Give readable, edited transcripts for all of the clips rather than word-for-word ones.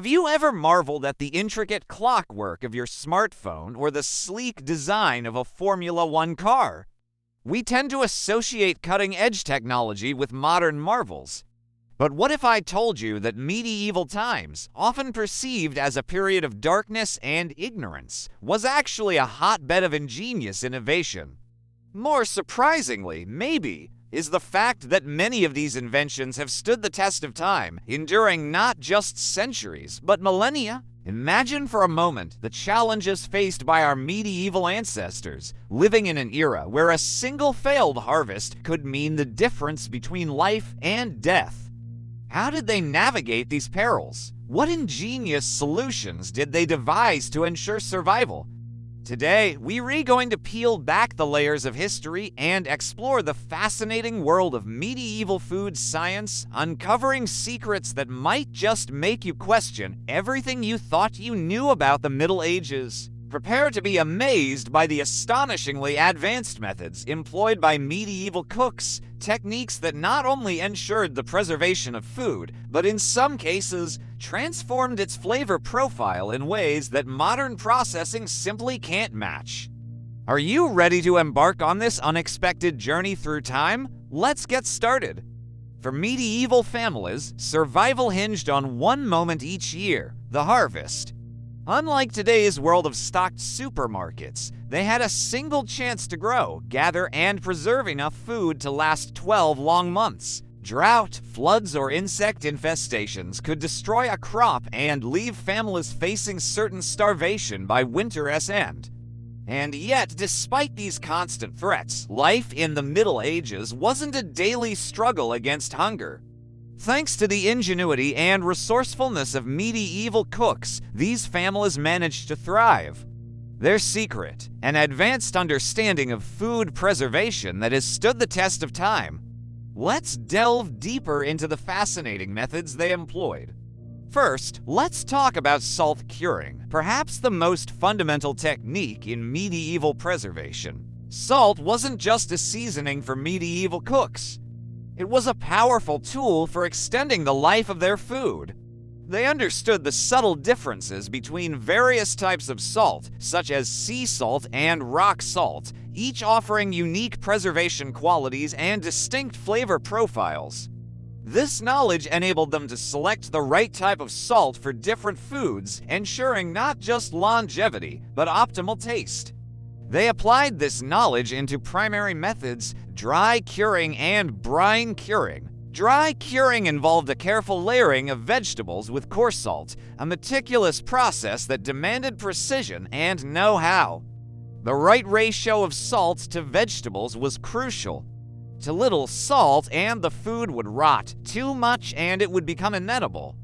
Have you ever marveled at the intricate clockwork of your smartphone or the sleek design of a Formula One car? We tend to associate cutting-edge technology with modern marvels. But what if I told you that medieval times, often perceived as a period of darkness and ignorance, was actually a hotbed of ingenious innovation? More surprisingly, maybe, is the fact that many of these inventions have stood the test of time, enduring not just centuries, but millennia. Imagine for a moment the challenges faced by our medieval ancestors, living in an era where a single failed harvest could mean the difference between life and death. How did they navigate these perils? What ingenious solutions did they devise to ensure survival? Today, we're going to peel back the layers of history and explore the fascinating world of medieval food science, uncovering secrets that might just make you question everything you thought you knew about the Middle Ages. Prepare to be amazed by the astonishingly advanced methods employed by medieval cooks, techniques that not only ensured the preservation of food, but in some cases, transformed its flavor profile in ways that modern processing simply can't match. Are you ready to embark on this unexpected journey through time? Let's get started. For medieval families, survival hinged on one moment each year, the harvest. Unlike today's world of stocked supermarkets, they had a single chance to grow, gather, and preserve enough food to last 12 long months. Drought, floods, or insect infestations could destroy a crop and leave families facing certain starvation by winter's end. And yet, despite these constant threats, life in the Middle Ages wasn't a daily struggle against hunger. Thanks to the ingenuity and resourcefulness of medieval cooks, these families managed to thrive. Their secret, an advanced understanding of food preservation that has stood the test of time. Let's delve deeper into the fascinating methods they employed. First, let's talk about salt curing, perhaps the most fundamental technique in medieval preservation. Salt wasn't just a seasoning for medieval cooks. It was a powerful tool for extending the life of their food. They understood the subtle differences between various types of salt, such as sea salt and rock salt, each offering unique preservation qualities and distinct flavor profiles. This knowledge enabled them to select the right type of salt for different foods, ensuring not just longevity, but optimal taste. They applied this knowledge into primary methods, dry curing and brine curing. Dry curing involved a careful layering of vegetables with coarse salt, a meticulous process that demanded precision and know-how. The right ratio of salt to vegetables was crucial. Too little salt and the food would rot, too much and it would become inedible.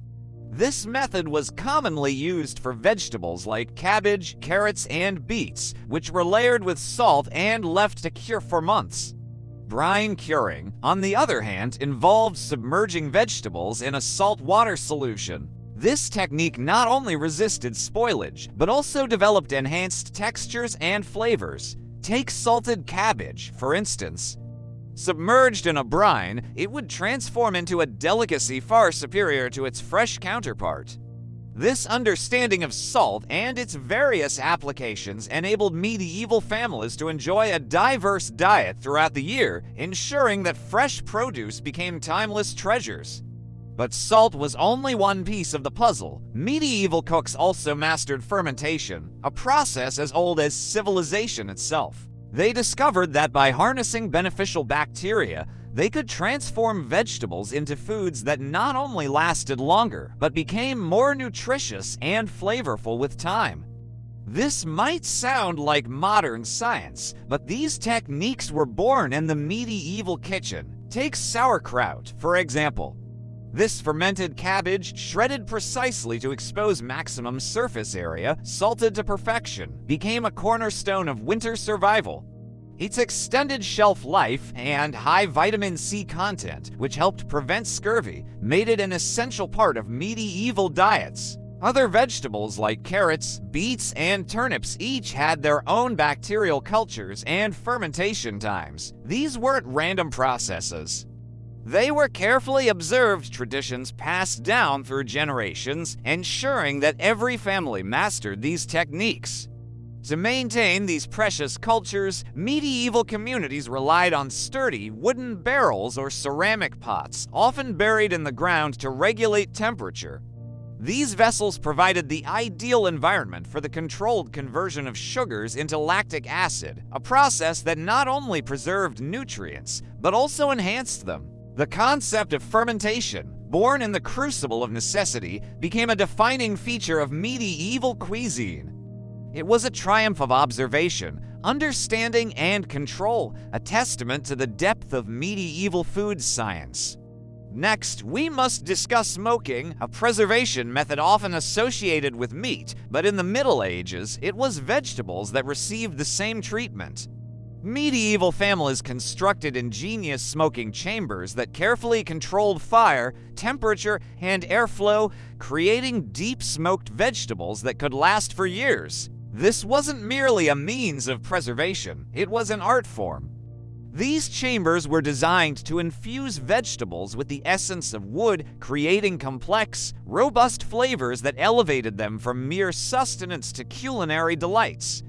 This method was commonly used for vegetables like cabbage, carrots, and beets, which were layered with salt and left to cure for months. Brine curing, on the other hand, involved submerging vegetables in a salt water solution. This technique not only resisted spoilage, but also developed enhanced textures and flavors. Take salted cabbage, for instance. Submerged in a brine, it would transform into a delicacy far superior to its fresh counterpart. This understanding of salt and its various applications enabled medieval families to enjoy a diverse diet throughout the year, ensuring that fresh produce became timeless treasures. But salt was only one piece of the puzzle. Medieval cooks also mastered fermentation, a process as old as civilization itself. They discovered that by harnessing beneficial bacteria, they could transform vegetables into foods that not only lasted longer, but became more nutritious and flavorful with time. This might sound like modern science, but these techniques were born in the medieval kitchen. Take sauerkraut, for example. This fermented cabbage, shredded precisely to expose maximum surface area, salted to perfection, became a cornerstone of winter survival. Its extended shelf life and high vitamin C content, which helped prevent scurvy, made it an essential part of medieval diets. Other vegetables like carrots, beets, and turnips each had their own bacterial cultures and fermentation times. These weren't random processes. They were carefully observed traditions passed down through generations, ensuring that every family mastered these techniques. To maintain these precious cultures, medieval communities relied on sturdy wooden barrels or ceramic pots, often buried in the ground to regulate temperature. These vessels provided the ideal environment for the controlled conversion of sugars into lactic acid, a process that not only preserved nutrients, but also enhanced them. The concept of fermentation, born in the crucible of necessity, became a defining feature of medieval cuisine. It was a triumph of observation, understanding, and control, a testament to the depth of medieval food science. Next, we must discuss smoking, a preservation method often associated with meat, but in the Middle Ages, it was vegetables that received the same treatment. Medieval families constructed ingenious smoking chambers that carefully controlled fire, temperature, and airflow, creating deep smoked vegetables that could last for years. This wasn't merely a means of preservation, it was an art form. These chambers were designed to infuse vegetables with the essence of wood, creating complex, robust flavors that elevated them from mere sustenance to culinary delights.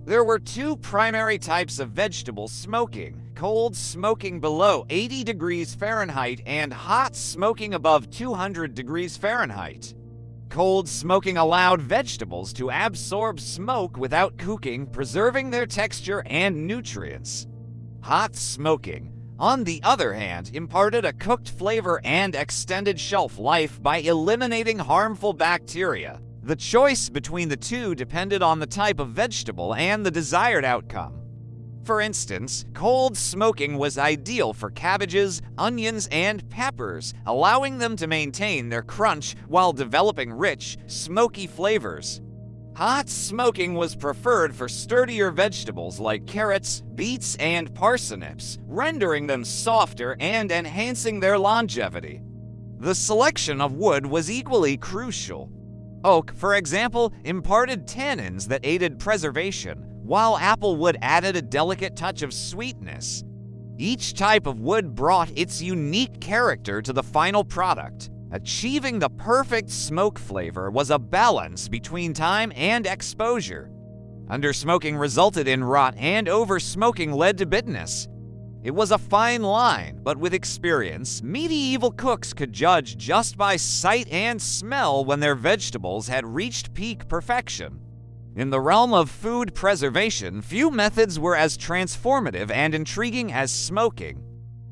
There were two primary types of vegetable smoking: cold smoking below 80 degrees Fahrenheit and hot smoking above 200 degrees Fahrenheit. Cold smoking allowed vegetables to absorb smoke without cooking, preserving their texture and nutrients. Hot smoking, on the other hand, imparted a cooked flavor and extended shelf life by eliminating harmful bacteria. The choice between the two depended on the type of vegetable and the desired outcome. For instance, cold smoking was ideal for cabbages, onions, and peppers, allowing them to maintain their crunch while developing rich, smoky flavors. Hot smoking was preferred for sturdier vegetables like carrots, beets, and parsnips, rendering them softer and enhancing their longevity. The selection of wood was equally crucial. Oak, for example, imparted tannins that aided preservation, while apple wood added a delicate touch of sweetness. Each type of wood brought its unique character to the final product. Achieving the perfect smoke flavor was a balance between time and exposure. Undersmoking resulted in rot, and oversmoking led to bitterness. It was a fine line, but with experience, medieval cooks could judge just by sight and smell when their vegetables had reached peak perfection. In the realm of food preservation, few methods were as transformative and intriguing as smoking.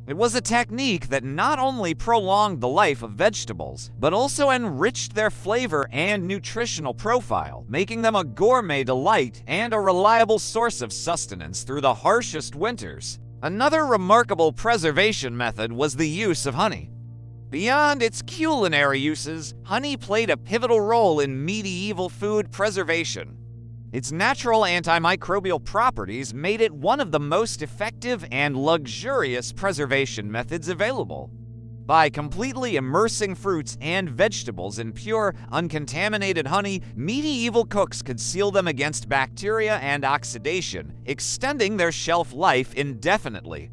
It was a technique that not only prolonged the life of vegetables, but also enriched their flavor and nutritional profile, making them a gourmet delight and a reliable source of sustenance through the harshest winters. Another remarkable preservation method was the use of honey. Beyond its culinary uses, honey played a pivotal role in medieval food preservation. Its natural antimicrobial properties made it one of the most effective and luxurious preservation methods available. By completely immersing fruits and vegetables in pure, uncontaminated honey, medieval cooks could seal them against bacteria and oxidation, extending their shelf life indefinitely.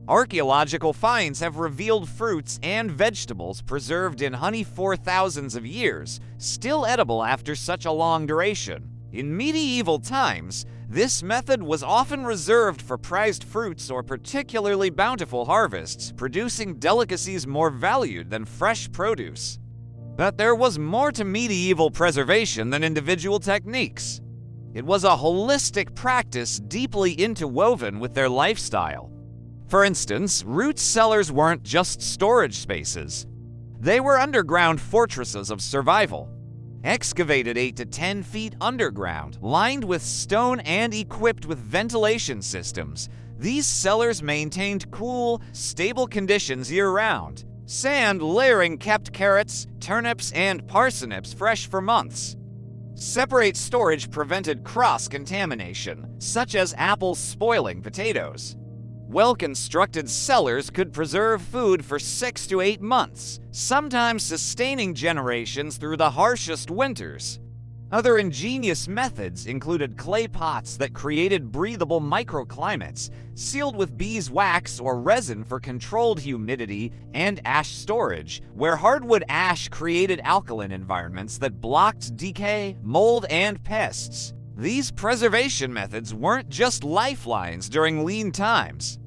Archaeological finds have revealed fruits and vegetables preserved in honey for thousands of years, still edible after such a long duration. In medieval times, this method was often reserved for prized fruits or particularly bountiful harvests, producing delicacies more valued than fresh produce. But there was more to medieval preservation than individual techniques. It was a holistic practice deeply interwoven with their lifestyle. For instance, root cellars weren't just storage spaces. They were underground fortresses of survival. Excavated 8 to 10 feet underground, lined with stone and equipped with ventilation systems, these cellars maintained cool, stable conditions year-round. Sand layering kept carrots, turnips, and parsnips fresh for months. Separate storage prevented cross-contamination, such as apples spoiling potatoes. Well-constructed cellars could preserve food for 6 to 8 months, sometimes sustaining generations through the harshest winters. Other ingenious methods included clay pots that created breathable microclimates, sealed with beeswax or resin for controlled humidity, and ash storage, where hardwood ash created alkaline environments that blocked decay, mold, and pests. These preservation methods weren't just lifelines during lean times.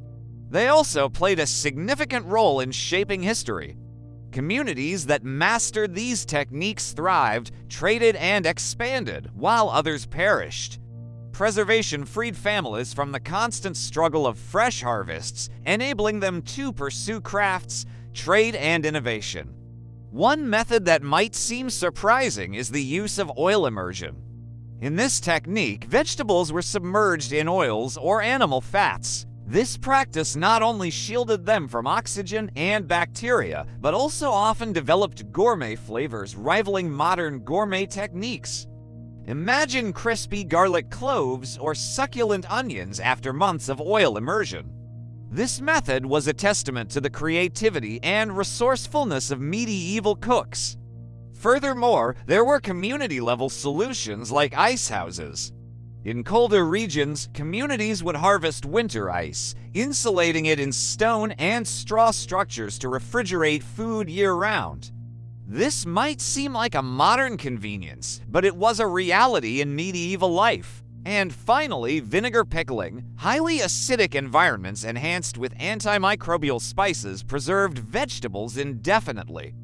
They also played a significant role in shaping history. Communities that mastered these techniques thrived, traded, and expanded, while others perished. Preservation freed families from the constant struggle of fresh harvests, enabling them to pursue crafts, trade, and innovation. One method that might seem surprising is the use of oil immersion. In this technique, vegetables were submerged in oils or animal fats. This practice not only shielded them from oxygen and bacteria, but also often developed gourmet flavors rivaling modern gourmet techniques. Imagine crispy garlic cloves or succulent onions after months of oil immersion. This method was a testament to the creativity and resourcefulness of medieval cooks. Furthermore, there were community-level solutions like ice houses. In colder regions, communities would harvest winter ice, insulating it in stone and straw structures to refrigerate food year-round. This might seem like a modern convenience, but it was a reality in medieval life. And finally, vinegar pickling. Highly acidic environments enhanced with antimicrobial spices preserved vegetables indefinitely.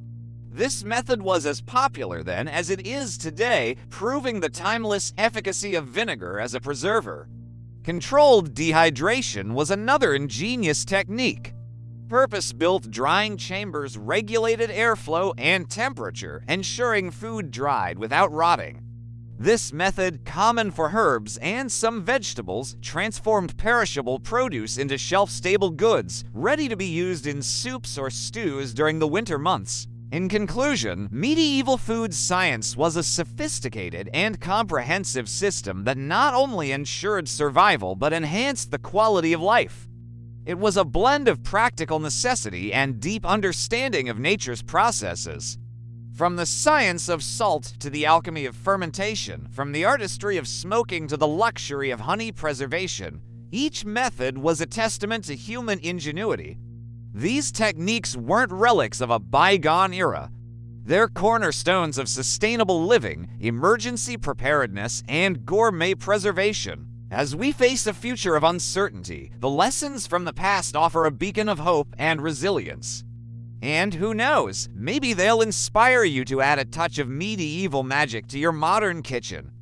This method was as popular then as it is today, proving the timeless efficacy of vinegar as a preserver. Controlled dehydration was another ingenious technique. Purpose-built drying chambers regulated airflow and temperature, ensuring food dried without rotting. This method, common for herbs and some vegetables, transformed perishable produce into shelf-stable goods, ready to be used in soups or stews during the winter months. In conclusion, medieval food science was a sophisticated and comprehensive system that not only ensured survival but enhanced the quality of life. It was a blend of practical necessity and deep understanding of nature's processes. From the science of salt to the alchemy of fermentation, from the artistry of smoking to the luxury of honey preservation, each method was a testament to human ingenuity. These techniques weren't relics of a bygone era. They're cornerstones of sustainable living, emergency preparedness, and gourmet preservation. As we face a future of uncertainty, the lessons from the past offer a beacon of hope and resilience. And who knows, maybe they'll inspire you to add a touch of medieval magic to your modern kitchen.